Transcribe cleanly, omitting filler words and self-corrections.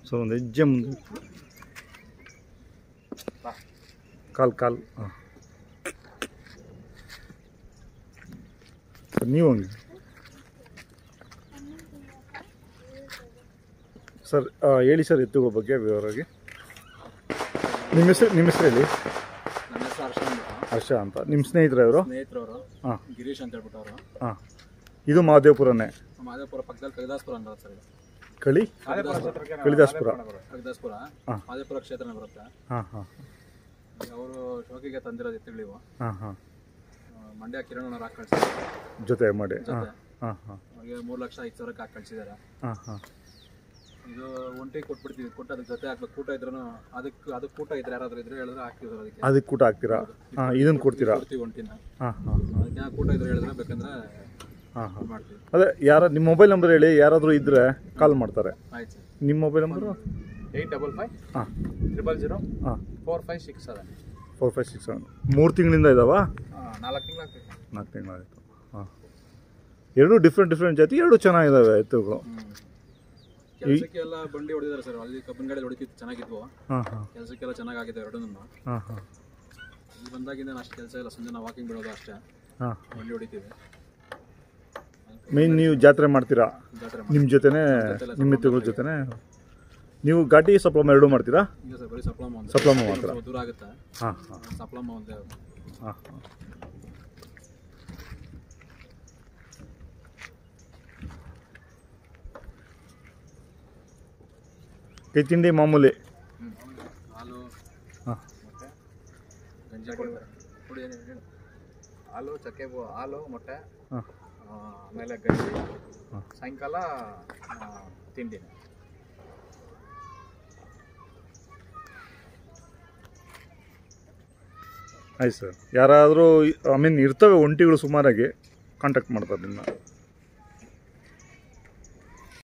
Sir ಒಂದು ಹೆಜ್ಜೆ ಮುಂದೆ ಕಾಲು ಹಾಂ ಸರ್ ನೀವು ಹಂಗೆ ಸರ್ ಹೇಳಿ ಸರ್ ಎತ್ತುಗಳ ಬಗ್ಗೆ ವಿವರವಾಗಿ. ನಿಮ್ಮ ಹೆಸರು ಹೇಳಿ. ನನ್ನ ಹೆಸರು ಹರ್ಷ ಅಂತ. ನಿಮ್ಮ ಸ್ನೇಹಿತರವರು? ಹಾಂ, ಗಿರೀಶ್ ಅಂತ ಹೇಳ್ಬಿಟ್ಟು ಅವರು. ಹಾಂ, ಇದು ಮಹದೇವಪುರನೇ? ಮಹದೇವಪುರ ಪಕ್ಕದಲ್ಲಿ ಕಳಿದಾಸ್ಪುರ ಅಂತ ಸರ್. ಕಳಿದಾಸ್ಪುರ ಮಹದೇವಪುರ ಕ್ಷೇತ್ರನೇ ಬರುತ್ತೆ. ಹಾಂ ಹಾಂ. ಅವರು ಶೋಕಿಗೆ ತಂದಿರೋದು ಎತ್ತುಗಳಿವು. ಹಾಂ ಹಾಂ. ಮಂಡ್ಯ ಕಿರಣವ್ರು ಹಾಕಿ ಕಳಿಸಿದ್ದಾರೆ ಜೊತೆ ಮಾಡಿ. ಹಾಂ ಹಾಂ ಹಾಂ. ಅವ್ರಿಗೆ 3,05,000 ಹಾಕಿ ಕಳಿಸಿದ್ದಾರೆ. ಹಾಂ ಹಾಂ. ಇದು ಒಂಟಿಗೆ ಕೊಟ್ಬಿಡ್ತೀವಿ. ಕೊಟ್ಟು ಅದಕ್ಕೆ ಜೊತೆ ಹಾಕ್ಬೇಕು. ಕೂಟ ಇದ್ರೂ ಅದಕ್ಕೆ ಕೂಟ ಇದ್ರೆ ಯಾರಾದರೂ ಇದ್ರೆ ಹೇಳಿದ್ರೆ ಹಾಕ್ತೀವಿ ಸರ್. ಅದಕ್ಕೆ ಕೂಟ ಹಾಕ್ತೀರಾ? ಹಾಂ, ಇದನ್ನು ಕೊಡ್ತೀರಾ? ಕೊಡ್ತೀವಿ ಒಂಟಿನ. ಹಾಂ ಹಾಂ. ಅದಕ್ಕೆ ಕೂಟ ಇದ್ರೆ ಹೇಳಿದ್ರೆ ಬೇಕಂದ್ರೆ ಹಾಂ ಹಾಂ ಮಾಡ್ತೀವಿ. ಅದೇ ನಿಮ್ಮ ಮೊಬೈಲ್ ನಂಬರ್ ಹೇಳಿ, ಯಾರಾದರೂ ಇದ್ದರೆ ಕಾಲ್ ಮಾಡ್ತಾರೆ. ಆಯ್ತು ಸರ್. ನಿಮ್ಮ ಮೊಬೈಲ್ ನಂಬರು? 855 ಹಾಂ 000 ಹಾಂ 4567. 4567. 3 ತಿಂಗಳಿಂದ ಇದ್ದಾವಾ? 4 ತಿಂಗಳಾಗ್ತದೆ. 4 ತಿಂಗಳಾಯಿತು. ಹಾಂ, ಎರಡು ಡಿಫ್ರೆಂಟ್ ಜಾತಿ, ಎರಡು ಚೆನ್ನಾಗಿದ್ದಾವೆ ಎತ್ತುಗಳು. ಕೆಲಸಕ್ಕೆಲ್ಲ ಬಂಡಿ ಹೊಡೆದಿದ್ದಾರೆ ಸರ್. ಅಲ್ಲಿ ಕಬ್ಬಿನ ಗಾಡಿ ಹೊಡಿತಿತ್ತು, ಚೆನ್ನಾಗಿದ್ವು. ಹಾಂ ಹಾಂ. ಕೆಲಸಕ್ಕೆಲ್ಲ ಚೆನ್ನಾಗಿದೆ ಎರಡೂ. ಹಾಂ ಹಾಂ. ಇಲ್ಲಿ ಬಂದಾಗಿಂದ ಅಷ್ಟು ಕೆಲಸ ಇಲ್ಲ. ಸಂಜೆ ನಾವು ವಾಕಿಂಗ್ ಬಿಡೋದು ಅಷ್ಟೇ. ಹಾಂ, ಬಂಡಿ ಹೊಡಿತೀವಿ. ಮೇನ್ ನೀವು ಜಾತ್ರೆ ಮಾಡ್ತೀರಾ ನಿಮ್ಮ ಜೊತೆನೇ, ನಿಮ್ಮ ಎತ್ತುಗಳ ಜೊತೆನೇ? ನೀವು ಘಾಟಿ ಸಪ್ಲಮ್ಮ ಎರಡೂ ಮಾಡ್ತೀರಾ? ಇಲ್ಲ ಸರ್, ಬರೀ ಸಪ್ಲಮ್ಮ ಮಾತ್ರ. ದೂರ ಆಗುತ್ತೆ. ಹಾಂ ಹಾಂ. ಸಪ್ಲಮ್ಮ ಒಂದೇ. ಹಾಂ ಹಾಂ. ಕೈ ತಿಂಡಿ ಮಾಮೂಲಿ? ಹಾಲು. ಹಾಂ. ಮೊಟ್ಟೆ, ಗಂಜಿ ಪುಡಿ, ಹಾಲು, ಚಕ್ಕೆ, ಹಾಲು, ಮೊಟ್ಟೆ, ಹಾಂ, ಆಮೇಲೆ ಗಂಜಿ. ಹಾಂ. ಸಾಯಂಕಾಲ ತಿಂಡಿ. ಆಯ್ತು ಸರ್. ಯಾರಾದರೂ ಇರ್ತವೆ ಒಂಟಿಗಳು ಸುಮಾರಾಗಿ ಕಾಂಟ್ಯಾಕ್ಟ್ ಮಾಡ್ತಾರೆ ನಿಮ್ಮನ್ನ.